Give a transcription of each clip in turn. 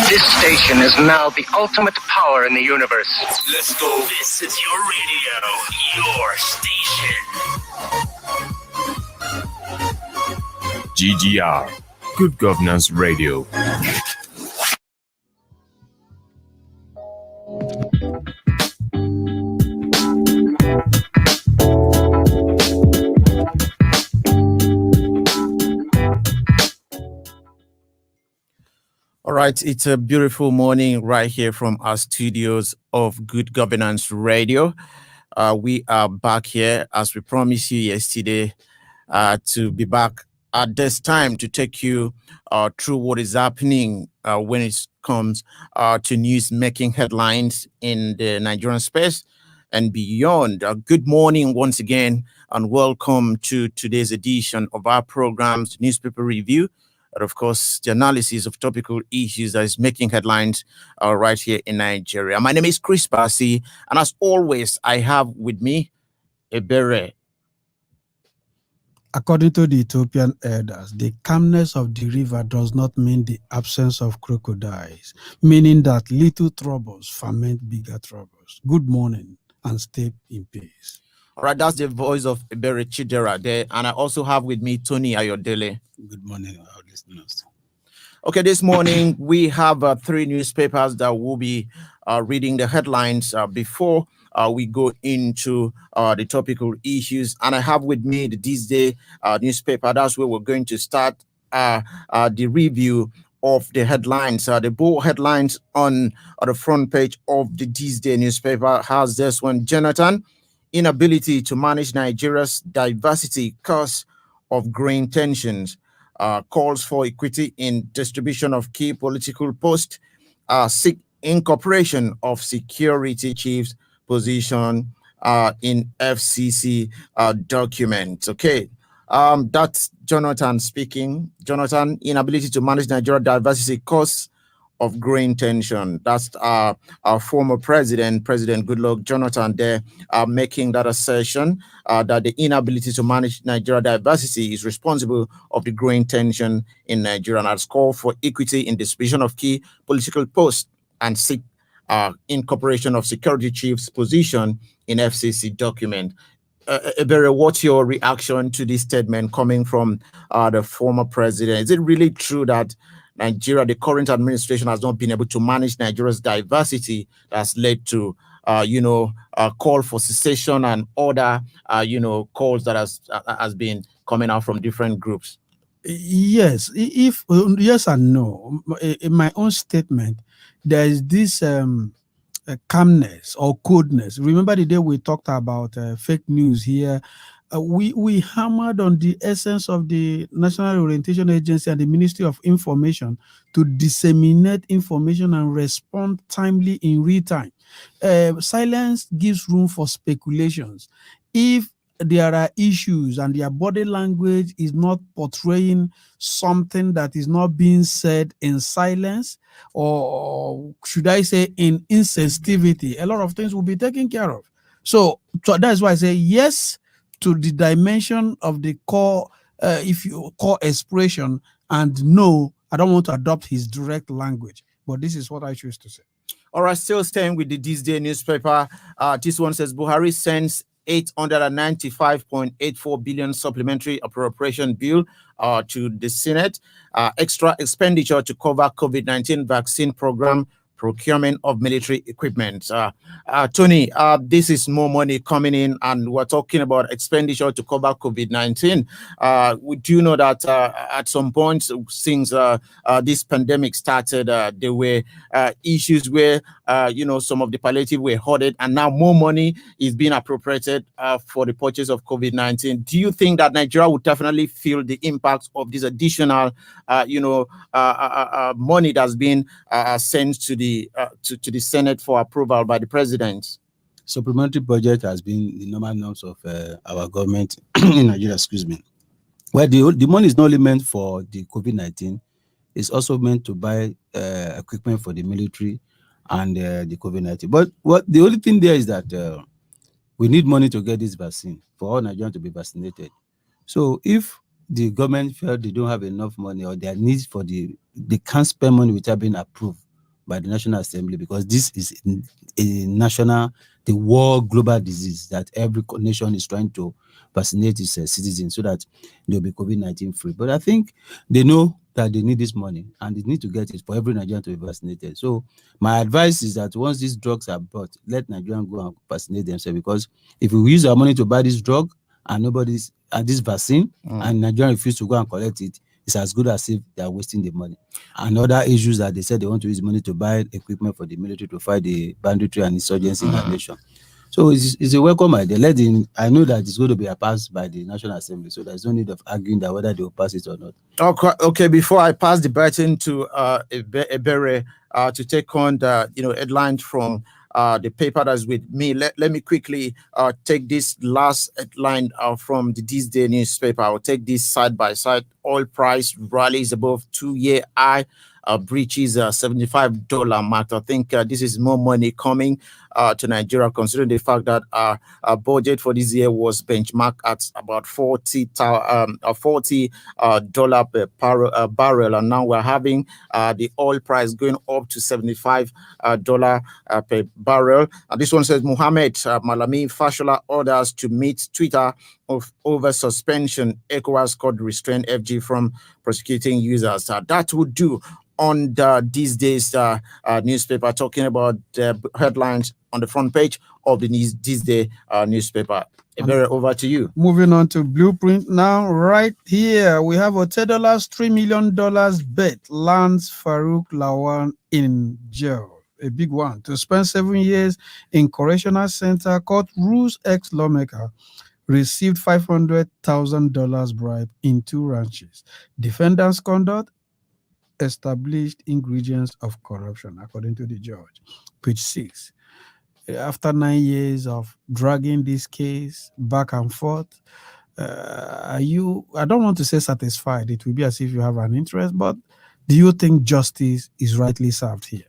This station is now the ultimate power in the universe. Let's go. This is your radio, your station. GGR, Good Governance Radio. All right, it's a beautiful morning right here from our studios of Good Governance Radio. We are back here as we promised you yesterday to be back at this time to take you through what is happening when it comes to news making headlines in the Nigerian space and beyond. Good morning once again and welcome to today's edition of our program's Newspaper Review. And of course, the analysis of topical issues that is making headlines right here in Nigeria. My name is Chris Bassi, and as always, I have with me Ebere. According to the Ethiopian elders, the calmness of the river does not mean the absence of crocodiles, meaning that little troubles ferment bigger troubles. Good morning and stay in peace. All right, that's the voice of Ebere Chidera there. And I also have with me Tony Ayodele. Good morning, our listeners. Okay, this morning we have three newspapers that will be reading the headlines before we go into the topical issues. And I have with me the This Day newspaper. That's where we're going to start the review of the headlines. The bold headlines on the front page of the This Day newspaper has this one: Jonathan, inability to manage Nigeria's diversity cause of growing tensions. Calls for equity in distribution of key political posts, seek incorporation of security chiefs position in FCC documents. Okay, that's Jonathan speaking. Jonathan, inability to manage Nigeria diversity cause of growing tension. That's our former President Goodluck Jonathan there making that assertion that the inability to manage Nigeria diversity is responsible of the growing tension in Nigeria, and has called for equity in distribution of key political posts and seek incorporation of security chiefs position in FCC document. Ebere, what's your reaction to this statement coming from the former president? Is it really true that Nigeria, the current administration, has not been able to manage Nigeria's diversity that's led to, a call for secession and other, calls that has been coming out from different groups? Yes, yes and no. In my own statement, there is this calmness or coldness. Remember the day we talked about fake news here? We hammered on the essence of the National Orientation Agency and the Ministry of Information to disseminate information and respond timely in real time. Silence gives room for speculations. If there are issues and their body language is not portraying something that is not being said in silence, or should I say in insensitivity, a lot of things will be taken care of. So that's why I say yes to the dimension of the core, if you call expression, and no, I don't want to adopt his direct language. But this is what I choose to say. All right, still staying with the This Day newspaper. This one says Buhari sends 895.84 billion supplementary appropriation bill to the Senate. Extra expenditure to cover COVID-19 vaccine program, procurement of military equipment. Tony, this is more money coming in, and we're talking about expenditure to cover COVID-19. We do know that at some point since this pandemic started, there were issues where some of the palliative were hoarded, and now more money is being appropriated for the purchase of COVID-19. Do you think that Nigeria would definitely feel the impact of this additional money that's been sent to the Senate for approval by the president? Supplementary budget has been the normal norms of our government in Nigeria, Well, the money is not only meant for the COVID-19, it's also meant to buy equipment for the military and the COVID-19. But the only thing there is that we need money to get this vaccine for all Nigerians to be vaccinated. So if the government felt they don't have enough money, or their needs for they can't spend money without being approved by the National Assembly, because this is the world global disease that every nation is trying to vaccinate its citizens so that they'll be COVID-19 free. But I think they know that they need this money and they need to get it for every Nigerian to be vaccinated. So my advice is that once these drugs are bought, let Nigerians go and vaccinate themselves, because if we use our money to buy this drug and this vaccine and Nigerians refuse to go and collect it, it's as good as if they are wasting the money. And other issues that they said they want to use money to buy equipment for the military to fight the banditry and insurgency in our nation. So it's a welcome idea. I know that it's going to be passed by the National Assembly, so there's no need of arguing that whether they will pass it or not. Okay. Before I pass the baton to Ebere to take on the headlines from the paper that's with me, let me quickly take this last headline from the This Day newspaper. I'll take this side by side. Oil price rallies above 2-year high. Breaches $75 mark. I think this is more money coming to Nigeria, considering the fact that our budget for this year was benchmarked at about $40 per barrel, and now we're having the oil price going up to $75 per barrel. This one says Mohammed Malami Fashola orders to meet Twitter over suspension. ECOWAS could restrain FG from prosecuting users. That would do on These Days newspaper, talking about the headlines on the front page of the These Day newspaper. Very over to you. Moving on to Blueprint now. Right here, we have Otedolas $3 million bet lands Farouk Lawan in jail. A big one. To spend 7 years in correctional center, court rules ex-lawmaker received $500,000 bribe in 2 ranches. Defendant's conduct established ingredients of corruption, according to the judge. Page 6. After 9 years of dragging this case back and forth, I don't want to say satisfied. It will be as if you have an interest, but do you think justice is rightly served here?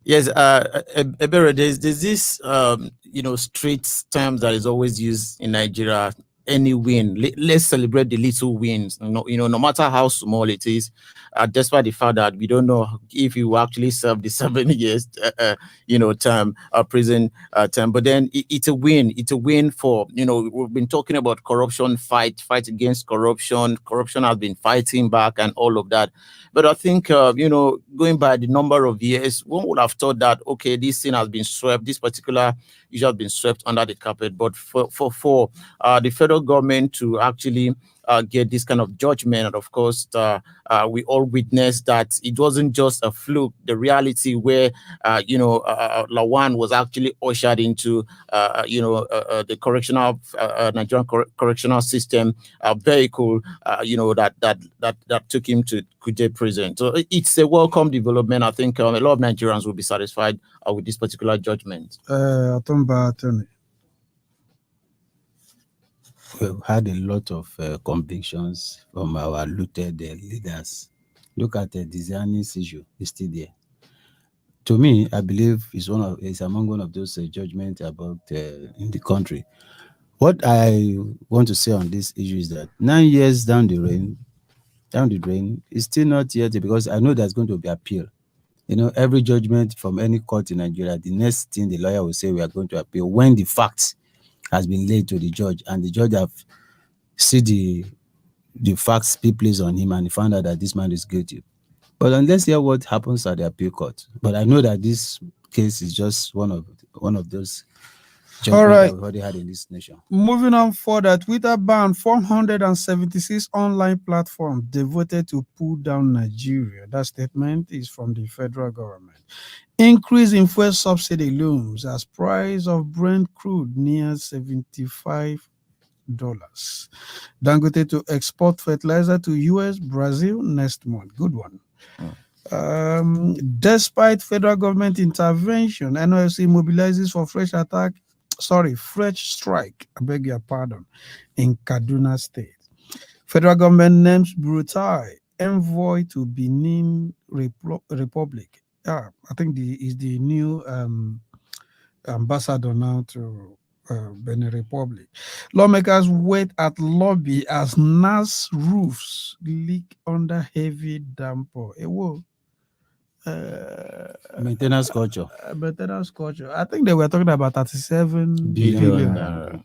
Yes, Ebere, there's this street term that is always used in Nigeria. Any win, let's celebrate the little wins. No matter how small it is, despite the fact that we don't know if you actually serve the 7 years, term, prison term. But then it's a win. It's a win for we've been talking about corruption, fight against corruption. Corruption has been fighting back and all of that. But I think going by the number of years, one would have thought that this thing has been swept. This particular issue has been swept under the carpet. But for the federal government to actually get this kind of judgment, and of course we all witnessed that it wasn't just a fluke. The reality where Lawan was actually ushered into the correctional Nigerian correctional system vehicle that took him to Kuje prison. So it's a welcome development. I think a lot of Nigerians will be satisfied with this particular judgment. We've had a lot of convictions from our looted leaders. Look at the Diziani's issue; it's still there. To me, I believe it's among one of those judgments about in the country. What I want to say on this issue is that 9 years down the drain, is still not yet, because I know there's going to be appeal. Every judgment from any court in Nigeria, the next thing the lawyer will say, we are going to appeal when the facts has been laid to the judge, and the judge have seen the facts be placed on him, and he found out that this man is guilty. But let's hear what happens at the appeal court. But I know that this case is just one of those all right, we've already had in this nation. Moving on further, Twitter banned 476 online platforms devoted to pull down Nigeria. That statement is from the federal government. Increase in fuel subsidy looms as price of Brent crude nears $75. Dangote to export fertilizer to US, Brazil next month. Good one. Despite federal government intervention, NOFC mobilizes for fresh strike, I beg your pardon, in Kaduna State. Federal government names Brutai envoy to Benin Republic. I think is the new ambassador now to Benin Republic. Lawmakers wait at lobby as NAS roofs leak under heavy downpour. Maintenance culture. Maintenance culture. I think they were talking about 37 Billion. billion.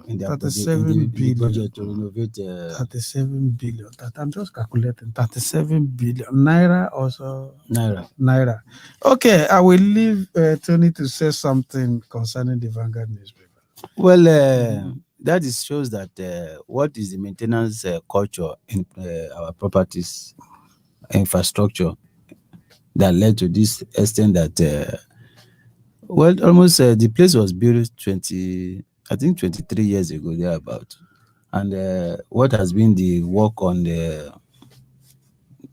In their 37 budget, in the billion. budget to renovate 37 billion. I'm just calculating 37 billion naira also. Naira. Okay, I will leave Tony to say something concerning the Vanguard newspaper. Well, that shows that what is the maintenance culture in our properties infrastructure that led to this extent that almost the place was built 23 years ago thereabout, and what has been the work on the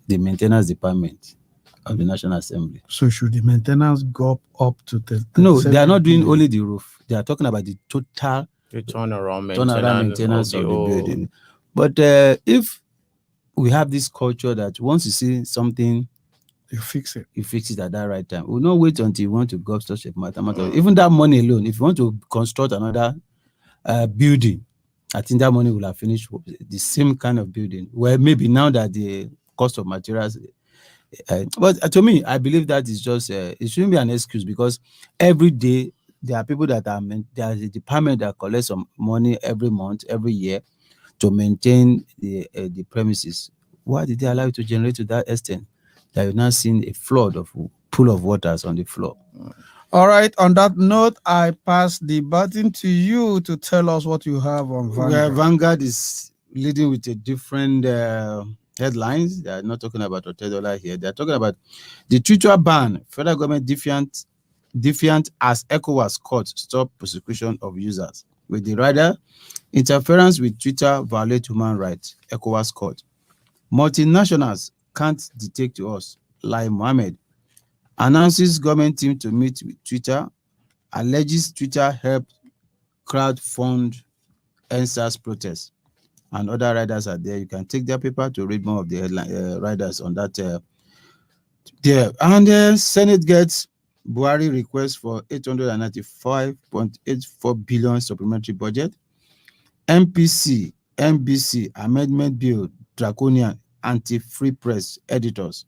maintenance department of the National Assembly? So should the maintenance go up to No, they are not doing only the roof. They are talking about the total turnaround maintenance of the building. But if we have this culture that once you see something, you fix it at that right time. We'll not wait until you want to go such a matter. Even that money alone, if you want to construct another building, I think that money will have finished the same kind of building. Well, maybe now that the cost of materials, but to me, I believe that is just it shouldn't be an excuse, because every day there are people that there is a department that collects some money every month, every year to maintain the premises. Why did they allow you to generate to that extent that you're now seeing a flood of pool of waters on the floor? All right. On that note, I pass the baton to you to tell us what you have on Vanguard. Vanguard is leading with a different headlines. They are not talking about $10 here. They are talking about the Twitter ban. Federal government defiant as ECOWAS court stop prosecution of users. With the rider, interference with Twitter violate human rights. ECOWAS court. Multinationals can't dictate to us. Lai Mohammed announces government team to meet with Twitter. Alleges Twitter helped crowdfund NSAS protests. And other riders are there. You can take their paper to read more of the headline riders on that. There. And Senate gets Buhari request for 895.84 billion supplementary budget. MBC amendment bill draconian anti-free press editors.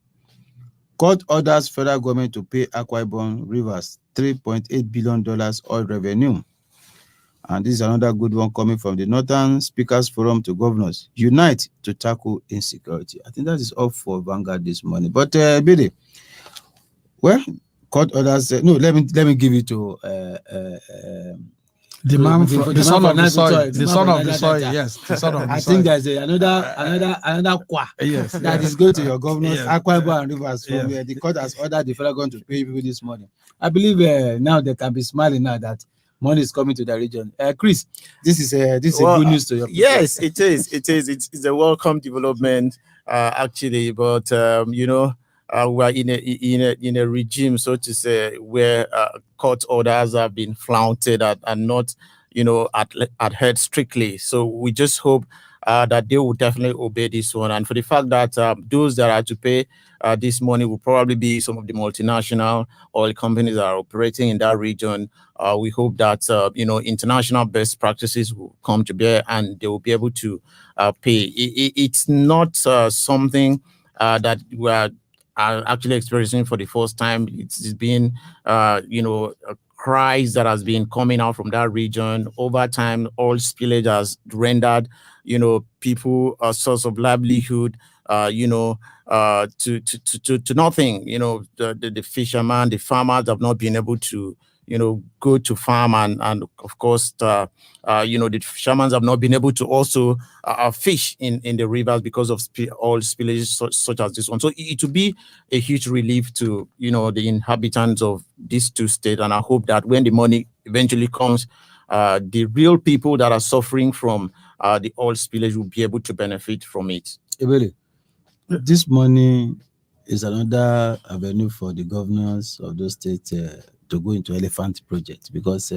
Court orders federal government to pay Akwa Ibom Rivers $3.8 billion oil revenue. And this is another good one coming from the Northern Speakers Forum to governors. Unite to tackle insecurity. I think that is all for Vanguard this morning. But Bidi, well, court orders. No, let me give it to the man, the son of the soil, the son of the soil. Yes, the son of the soil. I think there's another qua. Yes, that is going to your governors, Akwa Ibom and Rivers, from where the court has ordered the federal government to pay people this morning. I believe now they can be smiling now that money is coming to the region. Chris, this is good news to your people. Yes, it is. It's a welcome development, actually. But we are in a regime, so to say, where court orders have been flouted and not, adhered strictly. So we just hope that they will definitely obey this one. And for the fact that those that are to pay this money will probably be some of the multinational oil companies that are operating in that region. We hope that, international best practices will come to bear and they will be able to pay. It's not something that we are actually experiencing for the first time. It's been, a cries that has been coming out from that region over time. Oil spillage has rendered, people a source of livelihood, to nothing. The fishermen, the farmers have not been able to, go to farm and of course, the fishermen have not been able to also fish in the rivers because of oil spillage such as this one. So it will be a huge relief to, the inhabitants of these two states. And I hope that when the money eventually comes, the real people that are suffering from the oil spillage will be able to benefit from it. Really, this money is another avenue for the governors of those states to go into elephant project, because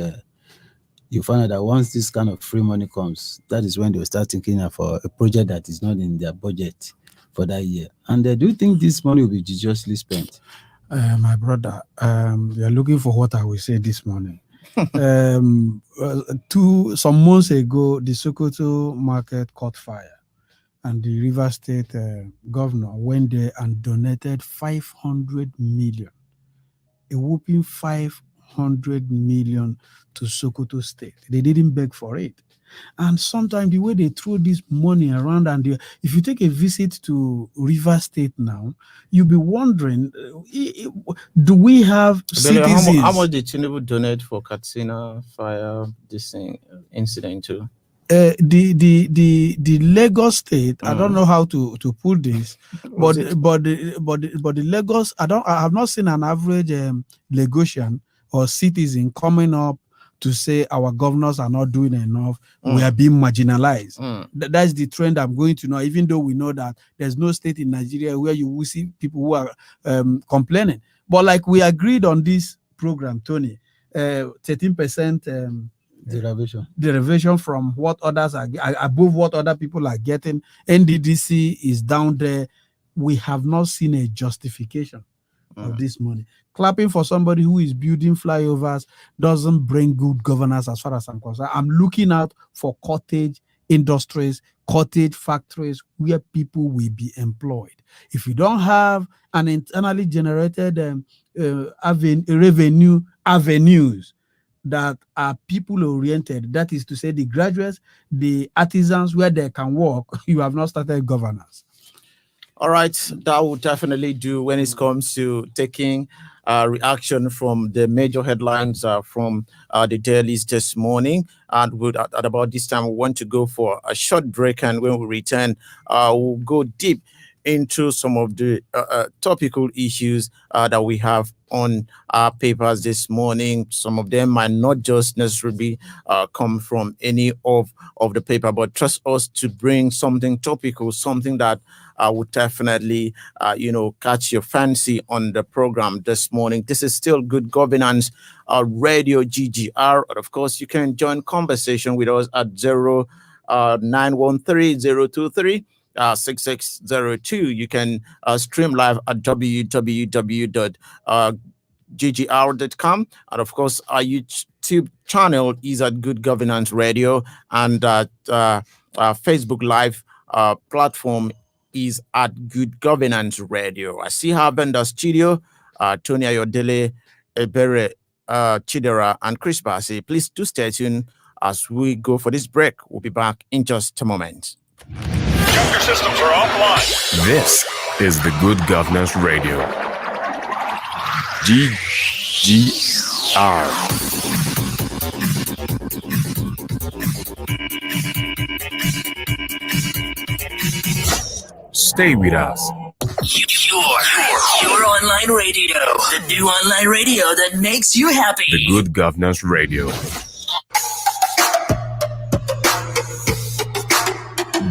you find out that once this kind of free money comes, that is when they will start thinking of a project that is not in their budget for that year. And do you think this money will be judiciously spent? My brother, you're looking for what I will say this morning. Some months ago, the Sokoto market caught fire, and the River State governor went there and donated 500 million, a whooping 500 million to Sokoto State. They didn't beg for it. And sometimes the way they throw this money around, and if you take a visit to River State now, you'll be wondering, do we have citizens? How much did Tinubu donate for Katsina fire, this thing, incident too? The Lagos State, I don't know how to put this, but the Lagos, I have not seen an average Lagosian or citizen coming up to say our governors are not doing enough, we are being marginalized. That's the trend I'm going to know, even though we know that there's no state in Nigeria where you will see people who are complaining. But like we agreed on this program, Tony, 13% derivation from what others are above what other people are getting. NDDC is down there. We have not seen a justification of this money. Clapping for somebody who is building flyovers doesn't bring good governance as far as I'm concerned. I'm looking out for cottage industries, cottage factories where people will be employed. If you don't have an internally generated revenue avenues that are people-oriented, that is to say the graduates, the artisans where they can work, you have not started governance. All right, that will definitely do when it comes to taking reaction from the major headlines from the dailies this morning. And at about this time, we want to go for a short break. And when we return, we'll go deep into some of the topical issues that we have on our papers this morning. Some of them might not just necessarily come from any of the paper, but trust us to bring something topical, something that would definitely, catch your fancy on the program this morning. This is still Good Governance Radio GGR. And of course, you can join conversation with us at 0913-023. 6602. You can stream live at www.ggr.com. And of course, our YouTube channel is at Good Governance Radio, and Facebook Live platform is at Good Governance Radio. I see her in the studio, Tony Ayodele, Ebere, Chidera, and Chris Bassi. Please do stay tuned as we go for this break. We'll be back in just a moment. Your systems are offline. This is the Good Governance Radio. GGR. Stay with us. Your online radio. The new online radio that makes you happy. The Good Governance Radio.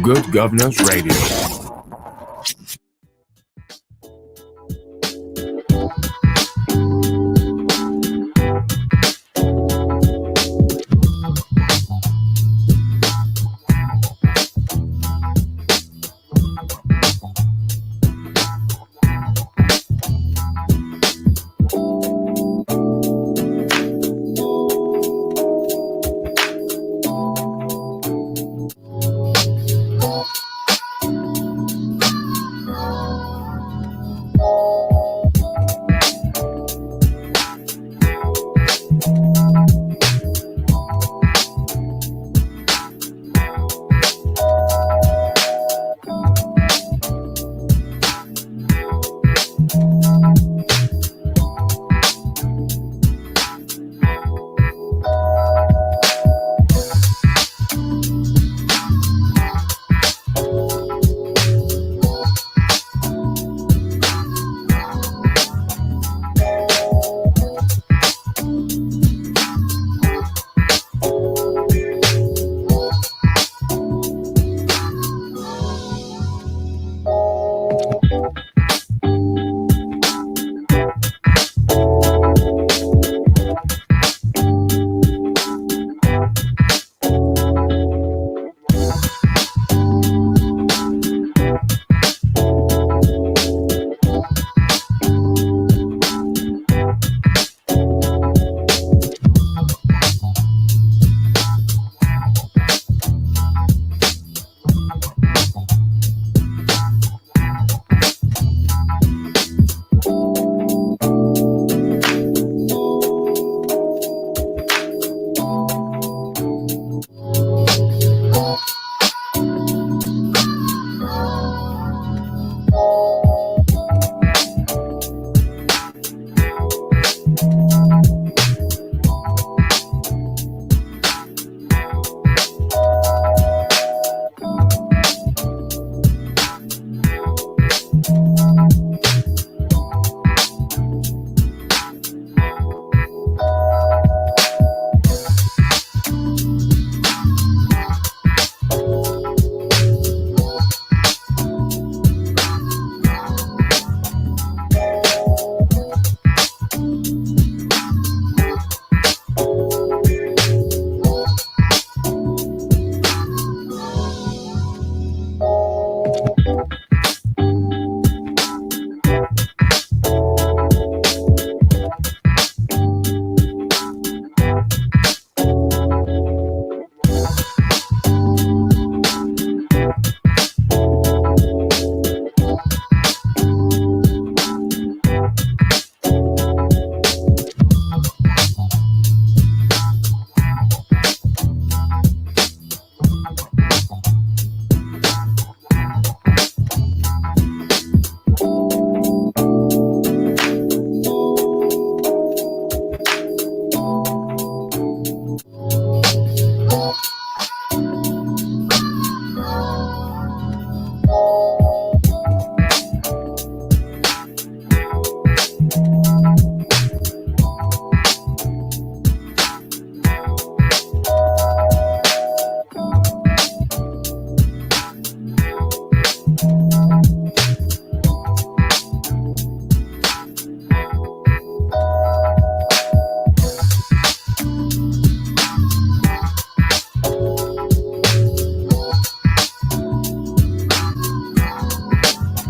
Good Governance Radio.